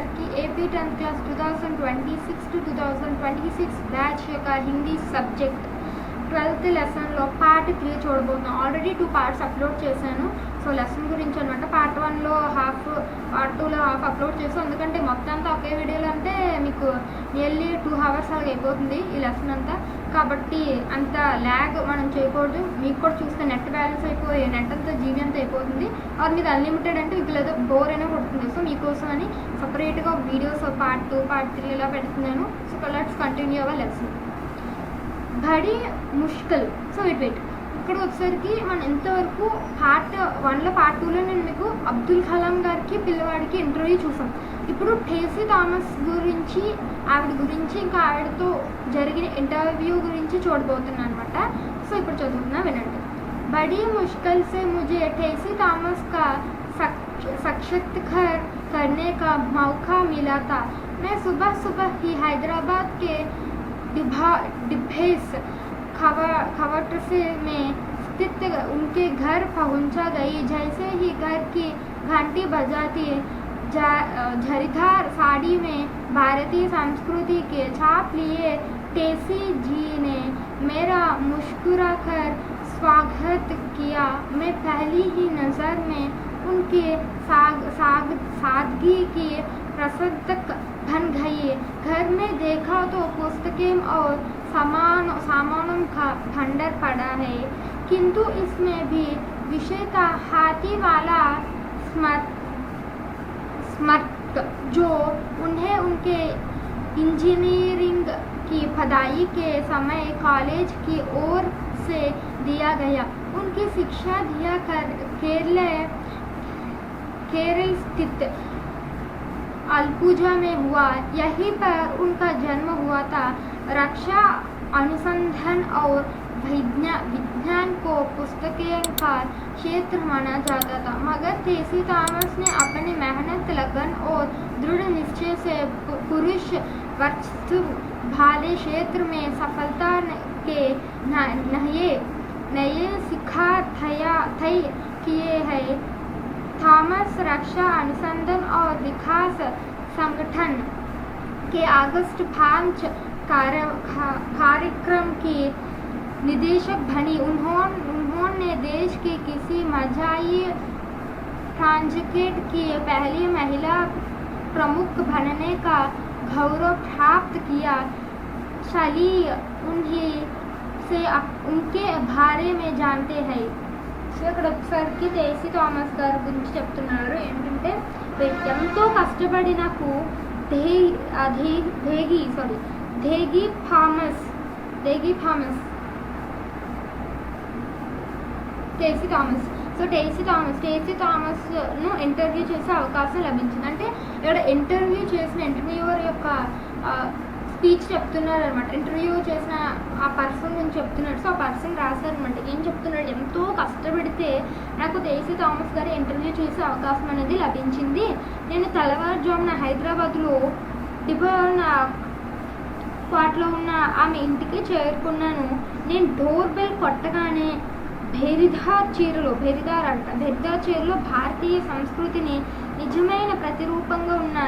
వచ్చేసరికి AP 10th class 2026 to 2026 batch యొక్క Hindi subject 12th లెసన్లో పార్ట్ 3 చూడబోతున్నాం. ఆల్రెడీ 2 పార్ట్స్ అప్లోడ్ చేశాను. సో లెసన్ గురించి అనమాట. పార్ట్ 1లో హాఫ్, పార్ట్ 2లో హాఫ్ అప్లోడ్ చేసాం. ఎందుకంటే మొత్తం అంతా ఒకే వీడియోలో అంటే మీకు నియర్లీ 2 hours అలాగ అయిపోతుంది ఈ లెసన్ అంతా. కాబట్టి అంత ల్యాగ్ మనం చేయకూడదు. మీకు కూడా చూస్తే నెట్ బ్యాలెన్స్ అయిపోయి నెట్ అంతా జీబీ అంతా అయిపోతుంది. అది మీద అన్లిమిటెడ్ అంటే మీకు లేదా బోర్ అయినా కొడుతుంది. సో మీకోసం అని సపరేట్గా వీడియోస్ పార్ట్ 2, పార్ట్ 3 ఇలా పెడుతున్నాను. So let's continue our lesson. బడి ముష్కల్. సో వెయిట్ ఇక్కడ వచ్చేసరికి మనం ఎంతవరకు పార్ట్ 1లో పార్ట్ 2లో నేను మీకు అబ్దుల్ కలాం గారికి పిల్లవాడికి ఇంటర్వ్యూ చూసాం. ఇప్పుడు ఠేసీ థామస్ గురించి, ఆవిడ గురించి, ఇంకా ఆవిడతో జరిగిన ఇంటర్వ్యూ గురించి చూడబోతున్నాను అనమాట. సో ఇప్పుడు చదువుతున్నా వినండి. బड़ी मुश्किल से मुझे ठेसी थॉमस का साक्षात्कार करने का मौका मिला था. मैं सुबह सुबह ही हैदराबाद के डिब्बेस खवाटसे में स्थित उनके घर पहुंचा गई. जैसे ही घर की घंटी बजाती झरीदार साड़ी में भारतीय संस्कृति के छाप लिए टेसी जी ने मेरा मुस्कुराकर स्वागत किया. मैं पहली ही नज़र में उनके सादगी की प्रशंसक बन गई. घर में देखा तो पुस्तकें और सामानों का भंडार पड़ा है, किंतु इसमें भी विषय था हाथी वाला स्मर्क जो उन्हें उनके इंजीनियरिंग की पढ़ाई के समय कॉलेज की ओर से दिया गया. उनकी शिक्षा दिया केरल स्थित अलपुजा में हुआ. यहीं पर उनका जन्म हुआ था. रक्षा अनुसंधान और विज्ञान को पुस्तकें का क्षेत्र माना जाता था, मगर टेसी थॉमस ने अपनी मेहनत, लगन और दृढ़ निश्चय से पुरुष वर्चस्व वाले क्षेत्र में सफलता के नए शिखर तय किए हैं. थॉमस रक्षा अनुसंधान और विकास संगठन के अगस्त 5 कार्यक्रम की निदेशक बनी. उन्होंने देश के किसी मजाई प्रोजेक्ट की पहली महिला प्रमुख बनने का गौरव प्राप्त किया. चलिए उन्हीं से उनके बारे में जानते हैं. సో ఇక్కడ ఒకసారికి टेसी थॉमस గారి గురించి చెప్తున్నారు. ఏంటంటే ఎంతో కష్టపడి నాకు टेसी థామస్ను ఇంటర్వ్యూ చేసే అవకాశం లభించింది. అంటే ఇక్కడ ఇంటర్వ్యూ చేసిన ఇంటర్వ్యూవర్ యొక్క స్పీచ్ చెప్తున్నారు అనమాట. ఇంటర్వ్యూ చేసిన ఆ పర్సన్ గురించి చెప్తున్నాడు. సో ఆ పర్సన్ రాశారనమాట. ఏం చెప్తున్నాడు, ఎంతో కష్టపడితే నాకు टेसी थॉमस గారి ఇంటర్వ్యూ చేసే అవకాశం అనేది లభించింది. నేను తెల్లవారుజామున హైదరాబాద్లో క్వార్ట్లో ఉన్న ఆమె ఇంటికి చేరుకున్నాను. నేను డోర్ బెల్ కొట్టగానే బేరిదార్ చీరలో భారతీయ సంస్కృతిని నిజమైన ప్రతిరూపంగా ఉన్న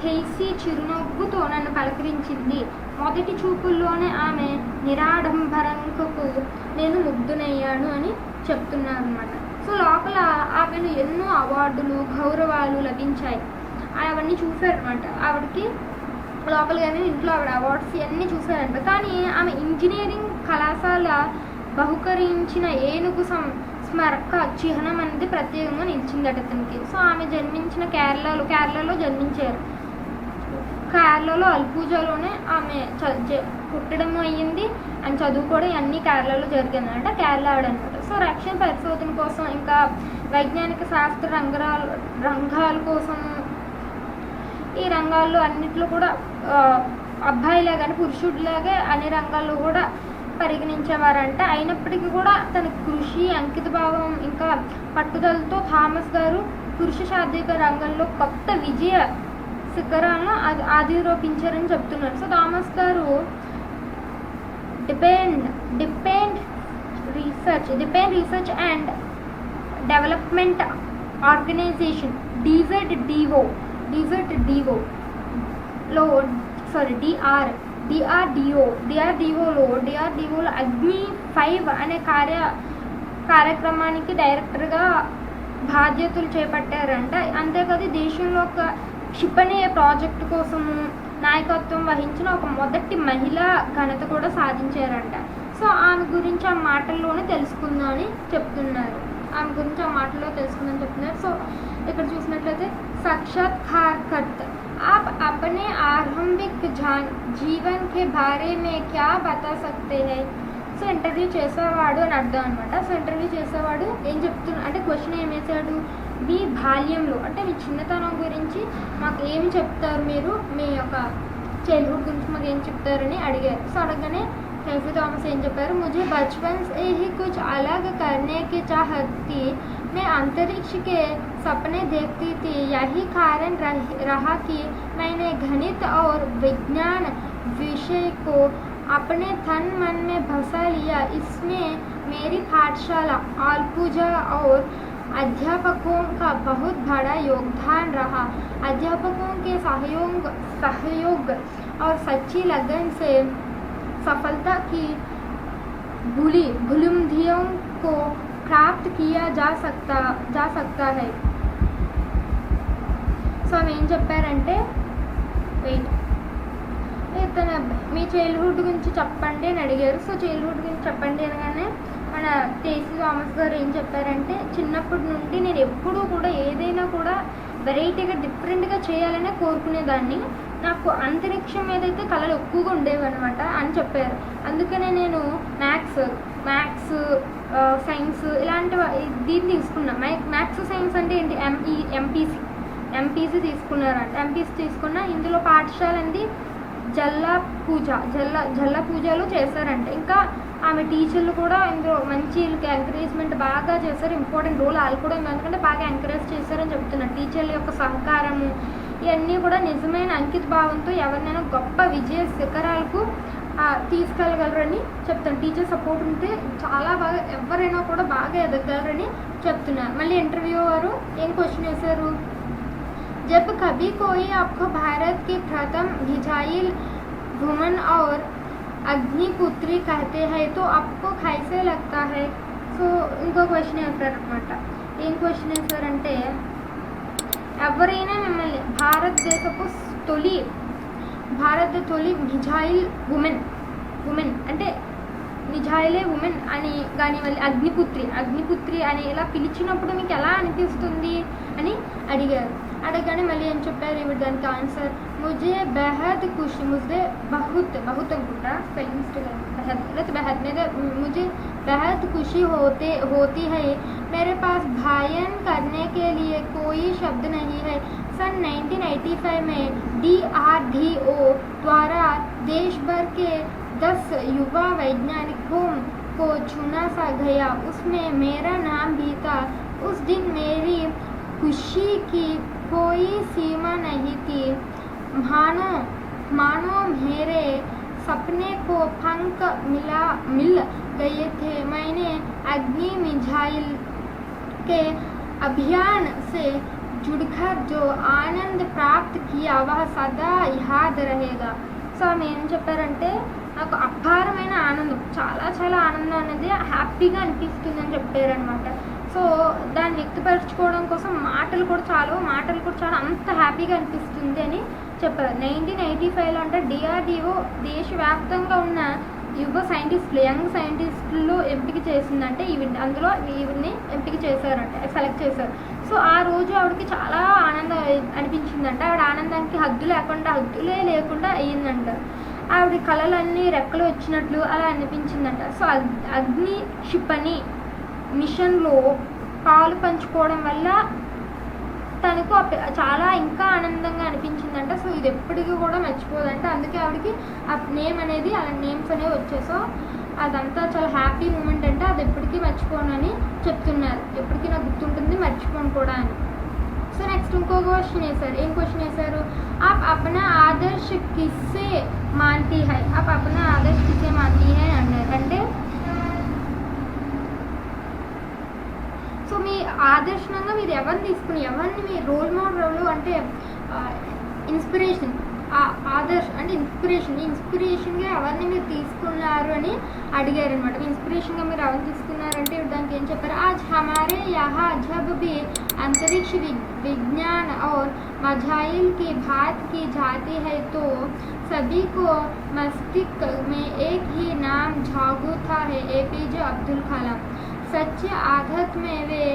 ఠేసీ చిరునవ్వుతో నన్ను పలకరించింది. మొదటి చూపుల్లోనే ఆమె నిరాడంబరంకు నేను ముగ్ధునయ్యాను అని చెప్తున్నారు అనమాట. సో లోపల ఆమెను ఎన్నో అవార్డులు, గౌరవాలు లభించాయి. అవన్నీ చూశారనమాట. ఆవిడకి లోపలగానే ఇంట్లో ఆవిడ అవార్డ్స్ ఇవన్నీ చూశారంట. కానీ ఆమె ఇంజనీరింగ్ కళాశాల బహుకరించిన ఏనుగు స్మారక చిహ్నం అనేది ప్రత్యేకంగా నిలిచిందట అతనికి. సో ఆమె జన్మించిన కేరళలో జన్మించారు. కేరళలో అల్పూజాలోనే ఆమె పుట్టడం అయ్యింది అండ్ చదువుకోవడం అన్నీ కేరళలో జరిగిందనమాట. కేరళ ఆవిడనమాట. సో రక్షణ పరిశోధన కోసం, ఇంకా వైజ్ఞానిక శాస్త్ర రంగాల కోసం, ఈ రంగాల్లో అన్నిట్లో కూడా అబ్బాయిలాగానే పురుషుడిలాగే అన్ని రంగాల్లో కూడా పరిగణించేవారంట. అయినప్పటికీ కూడా తన కృషి, అంకిత భావం, ఇంకా పట్టుదలతో థామస్ గారు పురుష శారీరక రంగంలో కొత్త విజయ శిఖరాలను అధిరోపించారని చెప్తున్నారు. సో థామస్ గారు defence research and development organisation DZDO DZDO DRDOలో అగ్ని 5 అనే కార్యక్రమానికి డైరెక్టర్గా బాధ్యతలు చేపట్టారంట. అంతేకాదు దేశంలో ఒక క్షిపణి ప్రాజెక్టు కోసము నాయకత్వం వహించిన ఒక మొదటి మహిళా ఘనత కూడా సాధించారంట. సో ఆమె గురించి ఆ మాటల్లోనే తెలుసుకుందామని చెప్తున్నారు. సో ఇక్కడ చూసినట్లయితే సాక్షాత్కారకర్త आप अपने आरंभिक जीवन के बारे में क्या बता सकते हैं. సో ఇంటర్వ్యూ చేసేవాడు అని అర్థం అనమాట. సో ఇంటర్వ్యూ చేసేవాడు ఏం చెప్తున్నా అంటే క్వశ్చన్ ఏం వేసాడు, మీ బాల్యంలో అంటే మీ చిన్నతనం గురించి మాకు ఏం చెప్తారు, మీరు మీ యొక్క చైల్డ్హుడ్ గురించి మాకు ఏం చెప్తారని అడిగారు. సో అడగగానే कैफी थॉमस ఏం చెప్పారు, मुझे बचपन से ही कुछ अलग करने की चाहत थी, मैं अंतरिक्ष के सपने देखती थी, यही कारण रहा कि मैंने गणित और विज्ञान विषय को अपने तन मन में बसा लिया. इसमें मेरी पाठशाला आलपुजा और अध्यापकों का बहुत बड़ा योगदान रहा. अध्यापकों के सहयोग और सच्ची लगन से सफलता की बुलंदियों को प्राप्त किया जा सकता है. సో ఆమె ఏం చెప్పారంటే తన మీ చైల్డ్హుడ్ గురించి చెప్పండి అని అడిగారు. సో చైల్డ్హుడ్ గురించి చెప్పండి అనగానే మన కేసీ థామస్ గారు ఏం చెప్పారంటే, చిన్నప్పటి నుండి నేను ఎప్పుడూ కూడా ఏదైనా కూడా వెరైటీగా డిఫరెంట్గా చేయాలనే కోరుకునేదాన్ని, నాకు అంతరిక్షం ఏదైతే కళలు ఎక్కువగా ఉండేవన్నమాట అని చెప్పారు. అందుకనే నేను మ్యాథ్స్ సైన్స్ ఇలాంటి దీన్ని తీసుకున్నా. మ్యాథ్స్ సైన్స్ అంటే ఏంటి, ఎంపీసీ తీసుకున్నారంట. ఎంపీసీ తీసుకున్న ఇందులో పాఠశాల అంది జల్ల పూజలు చేశారంట. ఇంకా ఆమె టీచర్లు కూడా ఇందులో మంచి ఎంకరేజ్మెంట్ బాగా చేశారు. ఇంపార్టెంట్ రోల్ వాళ్ళు కూడా ఉంది, ఎందుకంటే బాగా ఎంకరేజ్ చేశారని చెప్తున్నారు. టీచర్ల యొక్క సహకారము ఇవన్నీ కూడా నిజమైన అంకిత భావంతో ఎవరినైనా గొప్ప విజయ శిఖరాలకు తీసుకెళ్ళగలరని చెప్తాను. టీచర్ సపోర్ట్ ఉంటే చాలా బాగా ఎవరైనా కూడా బాగా ఎదగలరని చెప్తున్నారు. మళ్ళీ ఇంటర్వ్యూ వారు ఏం క్వశ్చన్ వేశారు, जब कभी कोई आपको भारत की प्रथम मिसाइल वुमन और अग्निपुत्री कहते हैं तो आपको कैसे लगता है. సో ఇంకో క్వశ్చన్ వేస్తారనమాట. ఏం క్వశ్చన్ వేస్తారంటే, ఎవరైనా మిమ్మల్ని భారతదేశపు తొలి మిజైల్ ఉమెన్ అంటే మిజైలే ఉమెన్ అని కానీ మళ్ళీ అగ్నిపుత్రి అని ఇలా పిలిచినప్పుడు మీకు ఎలా అనిపిస్తుంది అని అడిగారు. అడగగానే మళ్ళీ ఏం చెప్పారు ఇవి దానికి ఆన్సర్, मुझे बहुत అనుకుంటా స్పెల్లింగ్ మిస్టేక్, मुझे बेहद खुशी होती है. मेरे पास भायन करने के लिए कोई शब्द नहीं है. सन 1985 में DRDO द्वारा देश भर के 10 युवा वैज्ञानिकों को चुना सा गया, उसमें मेरा नाम भी था. उस दिन मेरी खुशी की कोई सीमा नहीं थी. मानो मेरे सपने को पंख मिल गए थे. मैंने अग्नि मिसाइल के अभियान से जुड़कर जो आनंद प्राप्त किया वह सदा याद रहेगा. సో ఆమె ఏం చెప్పారంటే, నాకు అపారమైన ఆనందం, చాలా ఆనందం అనేది హ్యాపీగా అనిపిస్తుంది అని చెప్పారనమాట. సో దాన్ని వ్యక్తపరచుకోవడం కోసం మాటలు కూడా చాలా అంత హ్యాపీగా అనిపిస్తుంది అని చెప్పారు. 1985లో అంటే DRDO దేశవ్యాప్తంగా ఉన్న యువ యంగ్ సైంటిస్టులు ఎంపిక చేసిందంటే అందులో ఈవిడ్ని ఎంపిక చేశారంట, సెలెక్ట్ చేశారు. సో ఆ రోజు ఆవిడకి చాలా ఆనందం అనిపించిందంట. ఆవిడ ఆనందానికి హద్దులే లేకుండా అయ్యిందంట. ఆవిడ కళలన్నీ రెక్కలు వచ్చినట్లు అలా అనిపించిందంట. సో అగ్ని క్షిపణి మిషన్లో పాలు పంచుకోవడం వల్ల తనకు చాలా ఇంకా ఆనందంగా అనిపించిందంట. సో ఇది ఎప్పటికీ కూడా మర్చిపోదంట. అందుకే ఆవిడకి ఆ నేమ్ అనేది అలా నేమ్స్ అనేవి వచ్చాయి. సో అదంతా చాలా హ్యాపీ మూమెంట్ అంటే అది ఎప్పటికీ మర్చిపోను అని చెప్తున్నారు. ఎప్పటికీ నాకు గుర్తుంటుంది, మర్చిపోను కూడా అని. సో నెక్స్ట్ ఇంకో క్వశ్చన్ వేశారు. ఏం క్వశ్చన్ వేశారు, ఆప్ అప్నా ఆదర్శ కిస్సే మాన్తీ హై అన్నారు. అంటే సో మీ ఆదర్శంగా మీరు ఎవరిని మీ రోల్ మోడల్ అంటే ఇన్స్పిరేషన్ ఆదర్శ్ అంటే ఇన్స్పిరేషన్గా ఎవరిని మీరు తీసుకున్నారు అని అడిగారు అనమాట. ఇన్స్పిరేషన్గా మీరు ఎవరిని తీసుకున్నారంటే దానికి ఏం చెప్పారు, ఆజ్ హమారే యహా జబ్ భీ अंतरिक्ष विज्ञान और मजाइल की बात की जाती है तो सभी को मस्तिष्क में एक ही नाम जागता है, APJ अब्दुल कलाम। सच्चे आदत में वे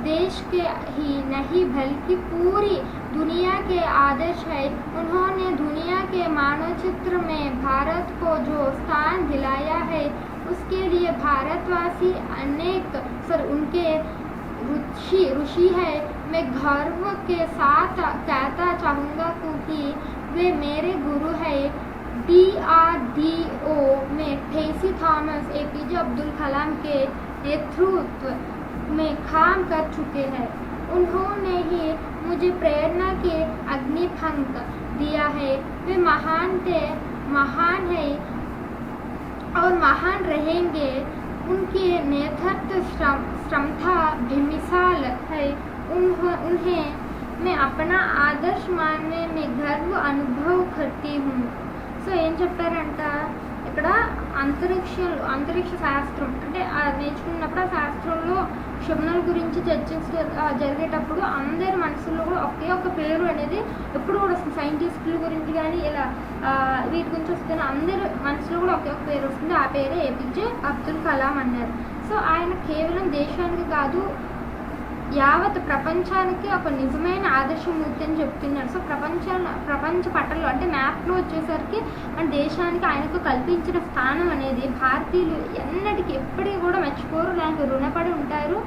देश के ही नहीं बल्कि पूरी दुनिया के आदर्श है। उन्होंने दुनिया के मानचित्र में भारत को जो स्थान दिलाया है उसके लिए भारतवासी अनेक उनके ऋषि है। मैं गर्व के साथ कहता चाहूँगा क्योंकि वे मेरे गुरु है। DRDO में ठेसी थॉमस APJ अब्दुल कलाम के नेतृत्व में काम कर चुके हैं। उन्होंने ही मुझे प्रेरणा के अग्निपंख दिया है। वे महान है और महान रहेंगे। उनकी नेतृत्व क्षमता बेमिसाल है। उन्हें मैं अपना आदर्श मानने में गर्व अनुभव करती हूँ। సో ఏం చెప్పారంట ఇక్కడ అంతరిక్ష శాస్త్రం అంటే నేర్చుకున్నప్పుడు ఆ శాస్త్రంలో క్షుణ్ణుల గురించి జరిగేటప్పుడు అందరి మనసులో కూడా ఒకే ఒక పేరు అనేది ఎప్పుడు కూడా వస్తుంది. సైంటిస్టుల గురించి కానీ ఇలా వీటి గురించి వస్తున్న అందరి మనసులో కూడా ఒకే ఒక పేరు వస్తుంది. ఆ పేరే APJ అబ్దుల్ కలాం అన్నారు. సో ఆయన కేవలం దేశానికి కాదు యావత్ ప్రపంచానికి ఒక నిజమైన ఆదర్శమూర్తి అని చెప్తున్నారు. సో ప్రపంచ పటంలో అంటే మ్యాప్లో వచ్చేసరికి మన దేశానికి ఆయనకు కల్పించిన స్థానం అనేది భారతీయులు ఎన్నటికీ ఎప్పటికీ కూడా మర్చిపోరు, నాకు రుణపడి ఉంటారు.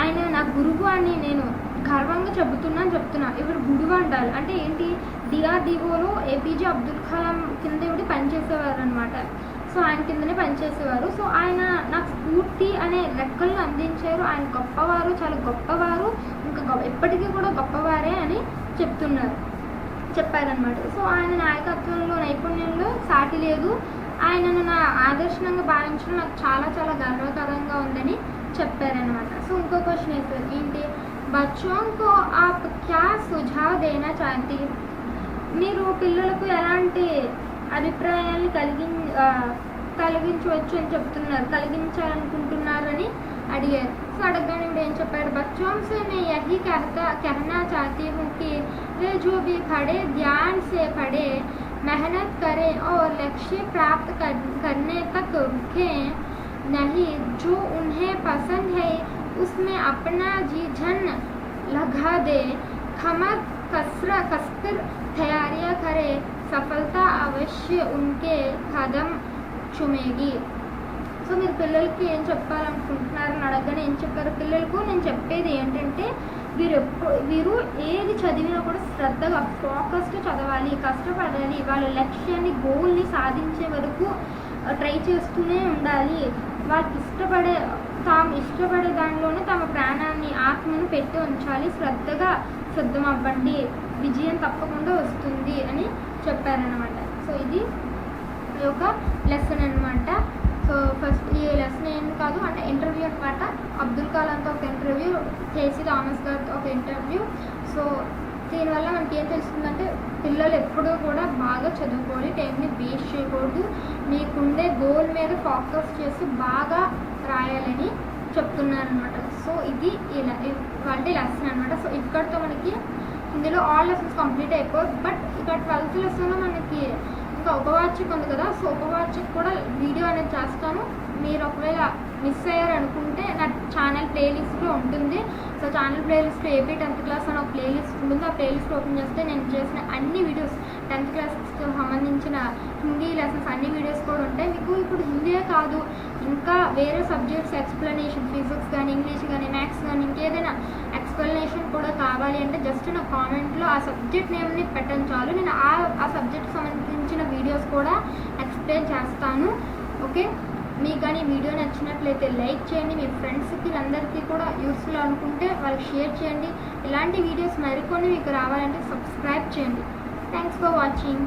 ఆయన నా గురువు అని నేను గర్వంగా చెప్తున్నా. ఇప్పుడు గురువు అంటారు అంటే ఏంటి, DRDOలో APJ అబ్దుల్ కలాం కింద ఇవి పనిచేసేవారు అనమాట. సో ఆయన కిందనే పనిచేసేవారు. సో ఆయన నాకు స్ఫూర్తి అనే రెక్కలను అందించారు. ఆయన గొప్పవారు, చాలా గొప్పవారు, ఇంకా ఎప్పటికీ కూడా గొప్పవారే అని చెప్పారనమాట. సో ఆయన నాయకత్వంలో నైపుణ్యంలో సాటి లేదు. ఆయనను నా ఆదర్శంగా భావించడం నాకు చాలా చాలా గర్వకారంగా ఉందని చెప్పారనమాట. సో ఇంకో క్వశ్చన్ వేస్తారు, ఏంటి, బచ్చోంకో ఆప్ క్యా సుझाव దేనా చాహతే, మీరు పిల్లలకు ఎలాంటి అభిప్రాయాన్ని కలిగించవచ్చు అని చెప్తున్నారు, కలిగించాలనుకుంటున్నారని అడిగారు. సో అడగగానే ఇప్పుడు ఏం చెప్పారు, बच्चों से मैं यही कहना चाहती हूँ कि वे जो भी पढ़े ध्यान से पढ़े, मेहनत करें और लक्ष्य प्राप्त करने तक रुकें नहीं। जो उन्हें पसंद है उसमें अपना जी जान लगा दे, कसकर तैयारियाँ करें, सफलता अवश्य उनके कदम चुमेगी। సో మీరు పిల్లలకి ఏం చెప్పాలనుకుంటున్నారని అడగగానే ఏం చెప్పారు, పిల్లలకు నేను చెప్పేది ఏంటంటే వీరు ఏది చదివినా కూడా శ్రద్ధగా ఫోకస్గా చదవాలి, కష్టపడాలి, వాళ్ళ లక్ష్యాన్ని గోల్ని సాధించే వరకు ట్రై చేస్తూనే ఉండాలి. వాళ్ళకి తాము ఇష్టపడే దానిలోనే తమ ప్రాణాన్ని ఆత్మను పెట్టి ఉంచాలి, శ్రద్ధగా సిద్ధమవ్వండి, విజయం తప్పకుండా వస్తుంది అని చెప్పారనమాట. సో ఇది ఒక లెసన్ అనమాట. సో ఫస్ట్ ఈ లెసన్ ఏం కాదు అంటే ఇంటర్వ్యూ అనమాట. అబ్దుల్ కలాంతో ఒక ఇంటర్వ్యూ, కేసీ థామస్ గారితో ఒక ఇంటర్వ్యూ. సో దీనివల్ల మనకి ఏం తెలుస్తుందంటే పిల్లలు ఎప్పుడూ కూడా బాగా చదువుకోవాలి, టైంని వేస్ట్ చేయకూడదు, మీకుండే గోల్ మీద ఫోకస్ చేసి బాగా రాయాలని చెప్తున్నారనమాట. సో ఇది వాళ్ళ లెసన్ అనమాట. సో ఇక్కడితో మనకి ఇందులో ఆల్ లెసన్స్ కంప్లీట్ అయిపోయి, బట్ ఇక్కడ 12th లెసన్లో మనకి ఇంకా ఉపవాచక్ ఉంది కదా. సో ఉపవాచక్ కూడా వీడియో అనేది చేస్తాను. మీరు ఒకవేళ మిస్ అయ్యారనుకుంటే నా ఛానల్ ప్లేలిస్ట్లో ఉంటుంది. సో ఛానల్ ప్లేలిస్ట్లో AP 10th క్లాస్ అని ఒక ప్లేలిస్ట్ ఉంటుంది. ఆ ప్లేలిస్ట్ ఓపెన్ చేస్తే నేను చేసిన అన్ని వీడియోస్ 10th క్లాస్కి సంబంధించిన హిందీ లెసన్స్ అన్ని వీడియోస్ కూడా ఉంటాయి. మీకు ఇప్పుడు హిందీయే కాదు ఇంకా వేరే సబ్జెక్ట్స్ ఎక్స్ప్లెనేషన్, ఫిజిక్స్ కానీ ఇంగ్లీష్ కానీ మ్యాథ్స్ కానీ ఇంకేదైనా ఎక్స్ప్లెనేషన్ కూడా కావాలి అంటే జస్ట్ నా కామెంట్లో ఆ సబ్జెక్ట్ నేమ్ని పెట్టడం చాలు, నేను ఆ సబ్జెక్ట్కి సంబంధించిన వీడియోస్ కూడా ఎక్స్ప్లెయిన్ చేస్తాను. ఓకే, మీకు కానీ వీడియో నచ్చినట్లయితే లైక్ చేయండి, మీ ఫ్రెండ్స్కి అందరికీ కూడా యూస్ఫుల్ అనుకుంటే వాళ్ళకి షేర్ చేయండి. ఇలాంటి వీడియోస్ మరికొన్ని మీకు రావాలంటే సబ్స్క్రైబ్ చేయండి. Thanks for watching.